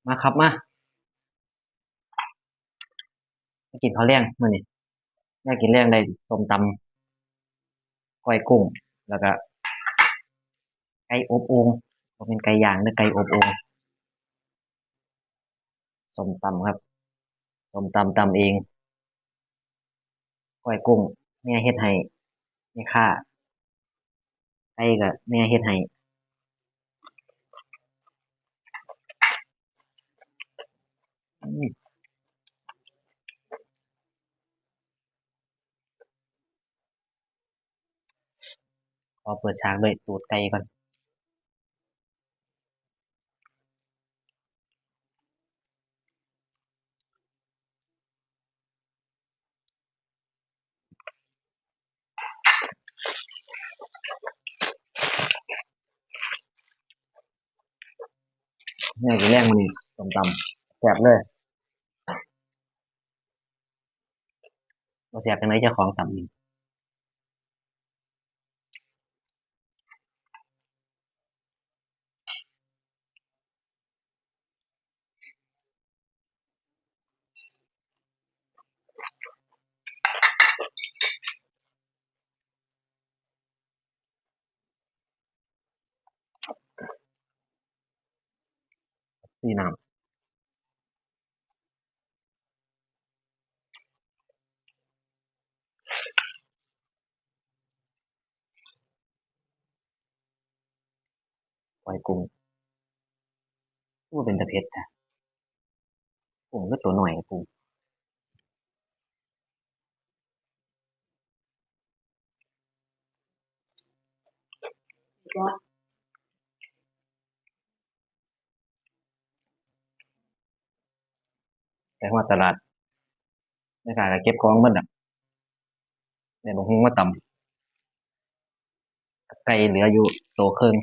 มาครับมากินข้าวแรงมื้อนี้อยากกินแรงได้ส้มตำก้อยกุ้งแล้วก็ไก่อบโอ่งบ่เป็นไก่ย่างหรือไก่อบโอ่งส้มตำครับส้มตำตำเองก้อยกุ้งแม่เฮ็ดให้แม่ค้าไก่ก็แม่เฮ็ดให้อืมขอเปิดฉากด้วยตูดไก่ก่อนแม่กินแรงมื้อนี้ส้มตำแซ่บเลยบ่แซ่บจังไดเจ้าของตำเองซีน้ำก้อยกุ้งอู้เป็นตาเผ็ดแท้กุ้งคือตัวน้อยกุ้งไปฮอดตลาดแม่ค้าก็เก็บของหมดอะได้บักหุ่งมาตำไก่เหลืออยู่โตครึ่ง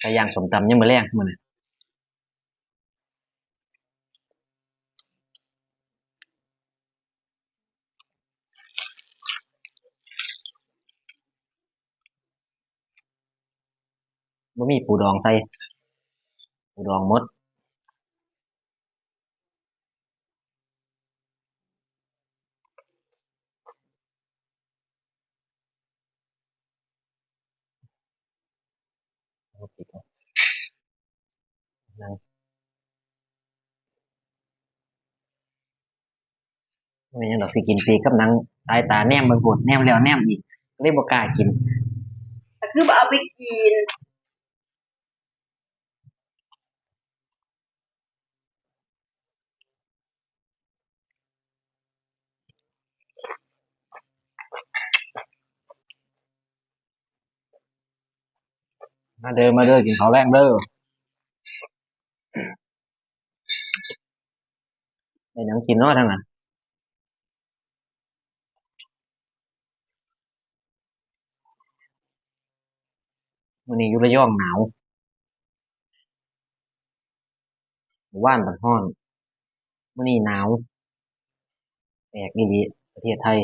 ไก่ย่างส้มตำยังมื้อแลงมื้อนี้บ่มีปูดองใส่ปูดองหมดบ่ปิดนั่งบ่แม่นหยังดอกสิกินปีกกับหนังสายตาแนมเบิ่งโพดแนมแล้วแนมอีกเลยบ่กล้ากินแต่คือบ่เอาไปกินมาเด้อกินข้าวแรงเด้อได้หยังกินเนาะทั้งนั้นมื้อนี้อยู่ระยองหนาวเมื่อวานบัดร้อนมื้อนี้หนาวแปลกอีหลีประเทศไทย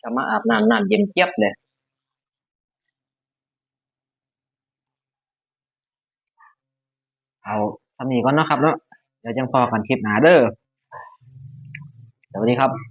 จะมาอาบน้ำเย็นเจี๊ยบเลยเอาส่ำนี้ก่อนเนาะครับเนาะเดี๋ยวจังพ้อกันคลิปหน้าเด้อสวัสดีครับ